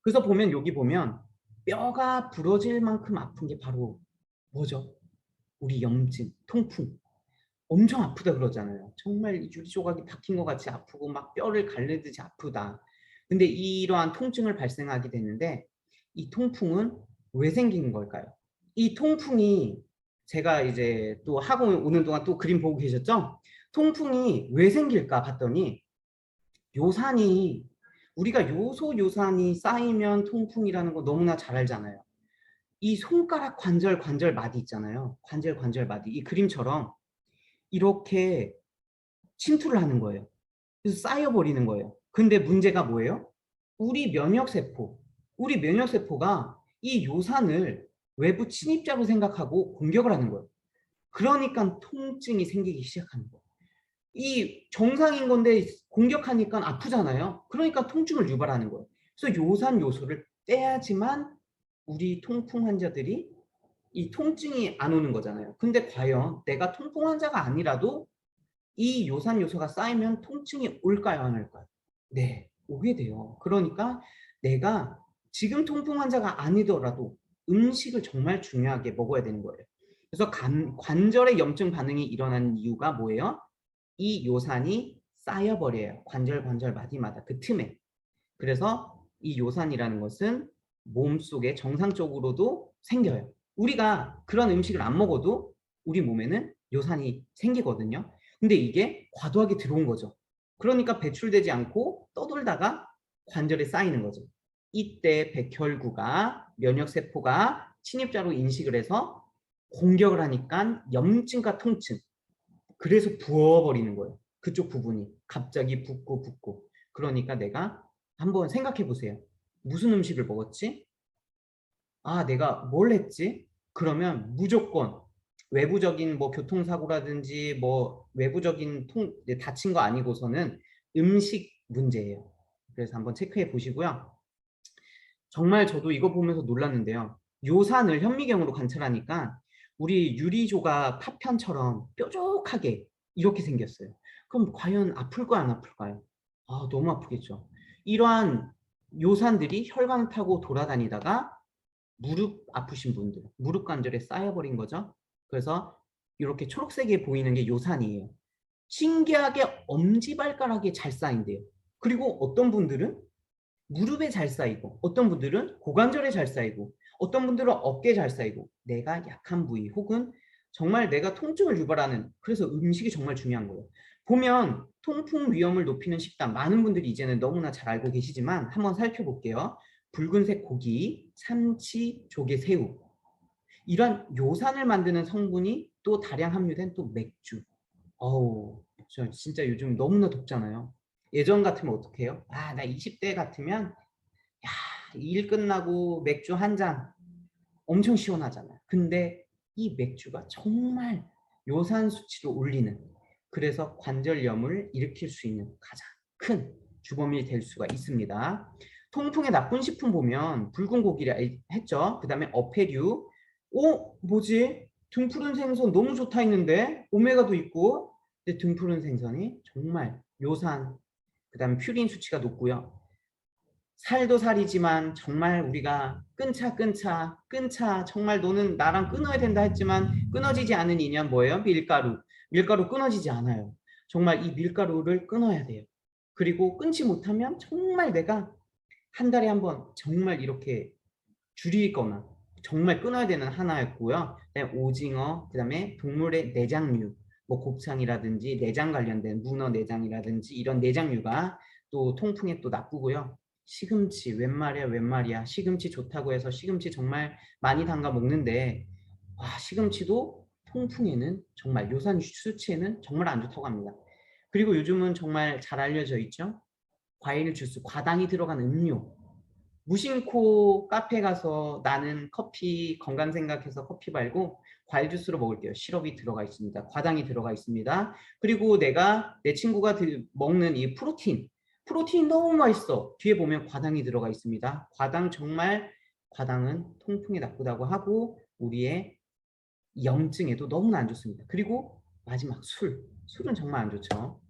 그래서 보면 여기 보면 뼈가 부러질 만큼 아픈 게 바로 뭐죠? 우리 염증, 통풍. 엄청 아프다 그러잖아요. 정말 유리 조각이 박힌 것 같이 아프고 막 뼈를 갈르듯이 아프다. 근데 이러한 통증을 발생하게 되는데 이 통풍은 왜 생기는 걸까요? 이 통풍이 제가 이제 또 학원 오는 동안 또 그림 보고 계셨죠? 통풍이 왜 생길까 봤더니 요산이 우리가 요산이 쌓이면 통풍이라는 거 너무나 잘 알잖아요. 이 손가락 관절 마디 있잖아요. 관절 마디. 이 그림처럼 이렇게 침투를 하는 거예요. 그래서 쌓여버리는 거예요. 근데 문제가 뭐예요? 우리 면역세포, 우리 면역세포가 이 요산을 외부 침입자로 생각하고 공격을 하는 거예요. 그러니까 통증이 생기기 시작하는 거예요. 이 정상인 건데 공격하니까 아프잖아요. 그러니까 통증을 유발하는 거예요. 그래서 요산 요소를 떼야지만 우리 통풍 환자들이 이 통증이 안 오는 거잖아요. 근데 과연 내가 통풍 환자가 아니라도 이 요산 요소가 쌓이면 통증이 올까요, 안 올까요? 네, 오게 돼요. 그러니까 내가 지금 통풍 환자가 아니더라도 음식을 정말 중요하게 먹어야 되는 거예요. 그래서 관절의 염증 반응이 일어나는 이유가 뭐예요? 이 요산이 쌓여버려요. 관절 마디마다 그 틈에. 그래서 이 요산이라는 것은 몸속에 정상적으로도 생겨요. 우리가 그런 음식을 안 먹어도 우리 몸에는 요산이 생기거든요. 근데 이게 과도하게 들어온 거죠. 그러니까 배출되지 않고 떠돌다가 관절에 쌓이는 거죠. 이때 백혈구가 면역세포가 침입자로 인식을 해서 공격을 하니까 염증과 통증, 그래서 부어버리는 거예요. 그쪽 부분이 갑자기 붓고 그러니까 내가 한번 생각해 보세요. 무슨 음식을 먹었지? 아, 내가 뭘 했지? 그러면 무조건 외부적인 뭐 교통사고라든지 뭐 외부적인 다친 거 아니고서는 음식 문제예요. 그래서 한번 체크해 보시고요. 정말 저도 이거 보면서 놀랐는데요. 요산을 현미경으로 관찰하니까 우리 유리조각 파편처럼 뾰족하게 이렇게 생겼어요. 그럼 과연 아플까요, 안 아플까요? 아, 너무 아프겠죠. 이러한 요산들이 혈관 타고 돌아다니다가 무릎 아프신 분들, 무릎 관절에 쌓여버린 거죠. 그래서 이렇게 초록색에 보이는 게 요산이에요. 신기하게 엄지발가락에 잘 쌓인대요. 그리고 어떤 분들은 무릎에 잘 쌓이고, 어떤 분들은 고관절에 잘 쌓이고, 어떤 분들은 어깨에 잘 쌓이고, 내가 약한 부위 혹은 정말 내가 통증을 유발하는, 그래서 음식이 정말 중요한 거예요. 보면 통풍 위험을 높이는 식단, 많은 분들이 이제는 너무나 잘 알고 계시지만 한번 살펴볼게요. 붉은색 고기, 참치, 조개, 새우, 이런 요산을 만드는 성분이 또 다량 함유된 또 맥주. 어우, 저 진짜 요즘 너무나 덥잖아요. 예전 같으면 어떡해요? 아, 나 20대 같으면 야, 일 끝나고 맥주 한 잔 엄청 시원하잖아요. 근데 이 맥주가 정말 요산 수치를 올리는, 그래서 관절염을 일으킬 수 있는 가장 큰 주범이 될 수가 있습니다. 통풍의 나쁜 식품 보면 붉은 고기를 했죠. 그 다음에 어패류. 뭐지? 등푸른 생선 너무 좋다 했는데 오메가도 있고, 근데 등푸른 생선이 정말 요산, 그 다음에 퓨린 수치가 높고요. 살도 살이지만 정말 우리가 끊자 정말 너는 나랑 끊어야 된다 했지만 끊어지지 않은 인연 뭐예요? 밀가루 끊어지지 않아요. 정말 이 밀가루를 끊어야 돼요. 그리고 끊지 못하면 정말 내가 한 달에 한 번 정말 이렇게 줄이거나 정말 끊어야 되는 하나였고요. 그다음에 오징어, 그다음에 동물의 내장류, 뭐 곱창이라든지 내장 관련된 문어 내장이라든지 이런 내장류가 또 통풍에 또 나쁘고요. 시금치 웬 말이야 시금치 좋다고 해서 시금치 정말 많이 담가 먹는데, 시금치도 통풍에는 정말 요산 수치에는 정말 안 좋다고 합니다. 그리고 요즘은 정말 잘 알려져 있죠. 과일 주스, 과당이 들어간 음료. 무심코 카페 가서 나는 커피 건강 생각해서 커피 말고 과일 주스로 먹을게요. 시럽이 들어가 있습니다. 과당이 들어가 있습니다. 그리고 내 친구가 먹는 이 프로틴 너무 맛있어. 뒤에 보면 과당이 들어가 있습니다. 과당은 통풍에 나쁘다고 하고 우리의 염증에도 너무나 안 좋습니다. 그리고 마지막 술은 정말 안 좋죠.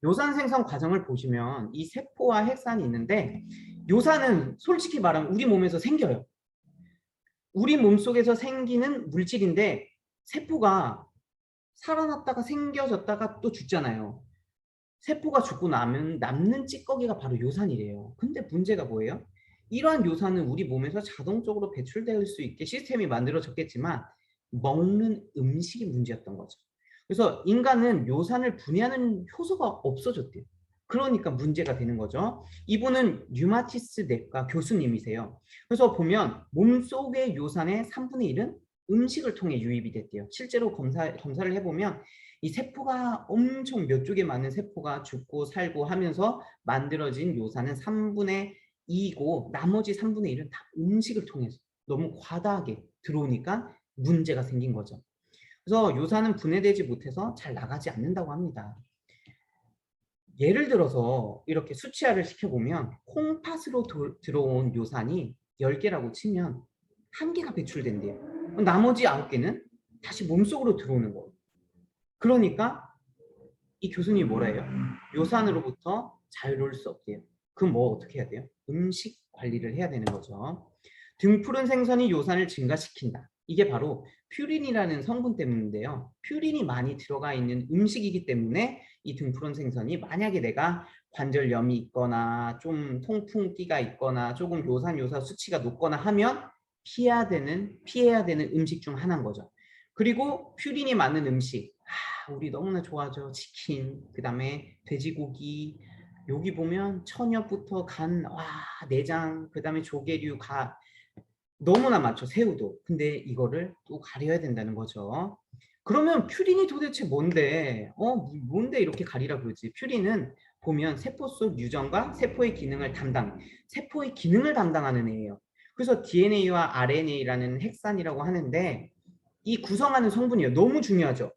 요산 생성 과정을 보시면 이 세포와 핵산이 있는데, 요산은 솔직히 말하면 우리 몸에서 생겨요. 우리 몸속에서 생기는 물질인데 세포가 살아났다가 생겨졌다가 또 죽잖아요. 세포가 죽고 나면 남는 찌꺼기가 바로 요산이래요. 근데 문제가 뭐예요? 이러한 요산은 우리 몸에서 자동적으로 배출될 수 있게 시스템이 만들어졌겠지만 먹는 음식이 문제였던 거죠. 그래서 인간은 요산을 분해하는 효소가 없어졌대요. 그러니까 문제가 되는 거죠. 이분은 류마티스 내과 교수님이세요. 그래서 보면 몸속의 요산의 3분의 1은 음식을 통해 유입이 됐대요. 실제로 검사를 해보면 이 세포가 엄청 몇 쪽에 많은 세포가 죽고 살고 하면서 만들어진 요산은 3분의 2이고 나머지 3분의 1은 다 음식을 통해서 너무 과다하게 들어오니까 문제가 생긴 거죠. 그래서 요산은 분해되지 못해서 잘 나가지 않는다고 합니다. 예를 들어서 이렇게 수치화를 시켜보면 콩팥으로 들어온 요산이 10개라고 치면 1개가 배출된대요. 나머지 9개는 다시 몸속으로 들어오는 거예요. 그러니까 이 교수님이 뭐라 해요? 요산으로부터 자유로울 수 없대요. 그럼 뭐 어떻게 해야 돼요? 음식 관리를 해야 되는 거죠. 등푸른 생선이 요산을 증가시킨다. 이게 바로 퓨린이라는 성분 때문인데요. 퓨린이 많이 들어가 있는 음식이기 때문에 이 등푸른 생선이 만약에 내가 관절염이 있거나 좀 통풍기가 있거나 조금 요산 수치가 높거나 하면 피해야 되는 음식 중 하나인 거죠. 그리고 퓨린이 많은 음식, 우리 너무나 좋아하죠. 치킨, 그 다음에 돼지고기, 여기 보면 천엽부터 간, 내장, 그 다음에 조개류, 너무나 많죠. 새우도. 근데 이거를 또 가려야 된다는 거죠. 그러면 퓨린이 도대체 뭔데? 뭔데 이렇게 가리라 그러지? 퓨린은 보면 세포 속 유전과 세포의 기능을 담당하는 애예요. 그래서 DNA와 RNA라는 핵산이라고 하는데 이 구성하는 성분이에요. 너무 중요하죠.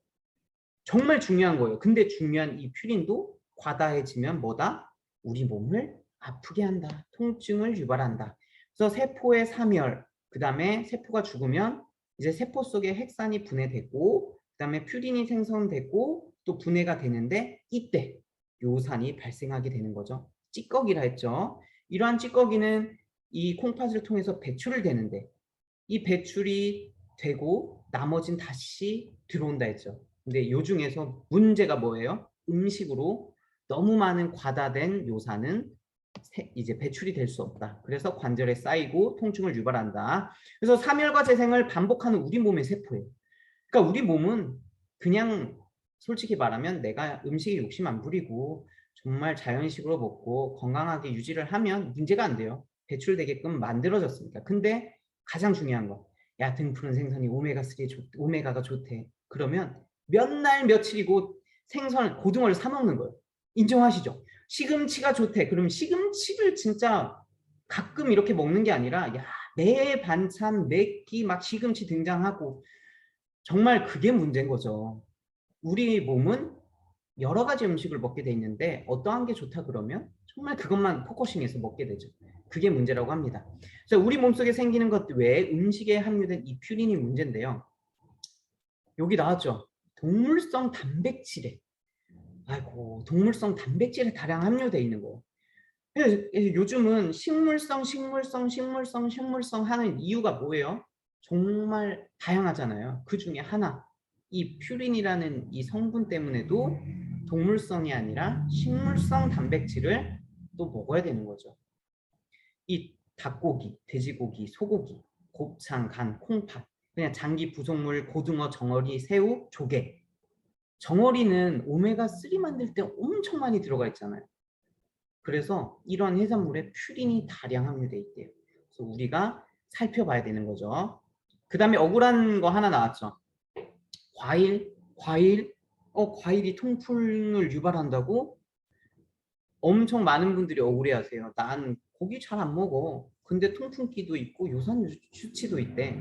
정말 중요한 거예요. 근데 중요한 이 퓨린도 과다해지면 뭐다? 우리 몸을 아프게 한다. 통증을 유발한다. 그래서 세포의 사멸, 그 다음에 세포가 죽으면 이제 세포 속에 핵산이 분해되고 그 다음에 퓨린이 생성되고 또 분해가 되는데 이때 요산이 발생하게 되는 거죠. 찌꺼기라 했죠. 이러한 찌꺼기는 이 콩팥을 통해서 배출을 되는데 이 배출이 되고 나머진 다시 들어온다 했죠. 근데 요 중에서 문제가 뭐예요? 음식으로 너무 많은 과다된 요산은 이제 배출이 될 수 없다. 그래서 관절에 쌓이고 통증을 유발한다. 그래서 사멸과 재생을 반복하는 우리 몸의 세포예요. 그러니까 우리 몸은 그냥 솔직히 말하면 내가 음식에 욕심 안 부리고 정말 자연식으로 먹고 건강하게 유지를 하면 문제가 안 돼요. 배출되게끔 만들어졌으니까. 근데 가장 중요한 거, 야, 등푸른 생선이 오메가가 좋대. 그러면 몇 날 며칠이고 고등어를 사 먹는 거예요. 인정하시죠? 시금치가 좋대. 그럼 시금치를 진짜 가끔 이렇게 먹는 게 아니라, 야, 매 반찬, 매 끼 막 시금치 등장하고, 정말 그게 문제인 거죠. 우리 몸은 여러 가지 음식을 먹게 돼 있는데 어떠한 게 좋다 그러면 정말 그것만 포커싱해서 먹게 되죠. 그게 문제라고 합니다. 그래서 우리 몸속에 생기는 것 외에 음식에 함유된 이 퓨린이 문제인데요. 여기 나왔죠. 동물성 단백질에 아이고 동물성 단백질에 다량 함유되어 있는 거. 요즘은 식물성 하는 이유가 뭐예요? 정말 다양하잖아요. 그 중에 하나, 이 퓨린이라는 이 성분 때문에도 동물성이 아니라 식물성 단백질을 또 먹어야 되는 거죠. 이 닭고기, 돼지고기, 소고기, 곱창, 간, 콩팥, 그냥 장기 부속물, 고등어, 정어리, 새우, 조개. 정어리는 오메가3 만들 때 엄청 많이 들어가 있잖아요. 그래서 이런 해산물에 퓨린이 다량 함유되어 있대요. 그래서 우리가 살펴봐야 되는 거죠. 그 다음에 억울한 거 하나 나왔죠. 과일이 통풍을 유발한다고? 엄청 많은 분들이 억울해하세요. 난 고기 잘 안 먹어. 근데 통풍기도 있고 요산 수치도 있대.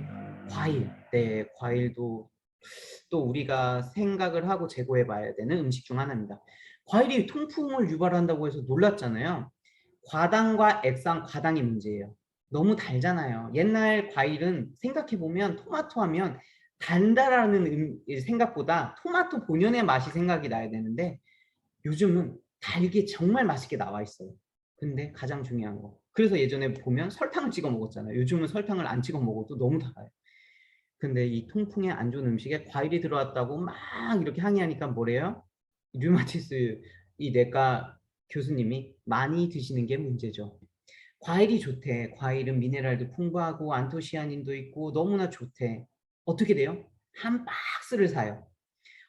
네, 과일도 또 우리가 생각을 하고 재고해 봐야 되는 음식 중 하나입니다. 과일이 통풍을 유발한다고 해서 놀랐잖아요. 과당과 액상, 과당이 문제예요. 너무 달잖아요. 옛날 과일은 생각해보면 토마토 하면 단다라는 생각보다 토마토 본연의 맛이 생각이 나야 되는데 요즘은 달게 정말 맛있게 나와 있어요. 근데 가장 중요한 거, 그래서 예전에 보면 설탕을 찍어 먹었잖아요. 요즘은 설탕을 안 찍어 먹어도 너무 달아요. 근데 이 통풍에 안 좋은 음식에 과일이 들어왔다고 막 이렇게 항의하니까 뭐래요? 류마티스 이 내과 교수님이 많이 드시는 게 문제죠. 과일이 좋대. 과일은 미네랄도 풍부하고 안토시아닌도 있고 너무나 좋대. 어떻게 돼요? 한 박스를 사요.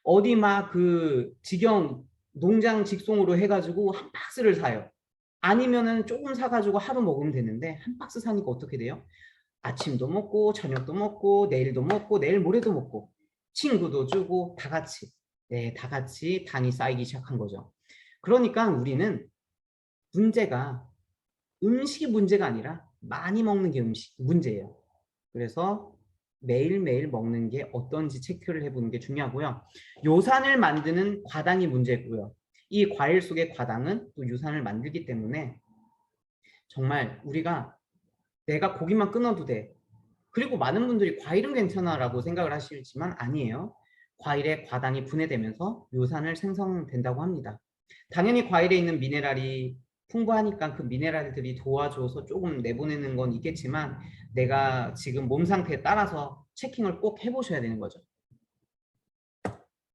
어디 막 그 직영 농장 직송으로 해가지고 한 박스를 사요. 아니면은 조금 사가지고 하루 먹으면 되는데 한 박스 사니까 어떻게 돼요? 아침도 먹고 저녁도 먹고 내일도 먹고 내일 모레도 먹고 친구도 주고 다 같이 네, 다 같이 당이 쌓이기 시작한 거죠. 그러니까 우리는 문제가 음식이 문제가 아니라 많이 먹는 게 음식 문제예요. 그래서 매일매일 먹는 게 어떤지 체크를 해보는 게 중요하고요. 요산을 만드는 과당이 문제고요. 이 과일 속의 과당은 또 유산을 만들기 때문에 정말 우리가 내가 고기만 끊어도 돼. 그리고 많은 분들이 과일은 괜찮아라고 생각을 하시지만 아니에요. 과일에 과당이 분해되면서 요산을 생성된다고 합니다. 당연히 과일에 있는 미네랄이 풍부하니까 그 미네랄들이 도와줘서 조금 내보내는 건 있겠지만 내가 지금 몸 상태에 따라서 체킹을 꼭 해보셔야 되는 거죠.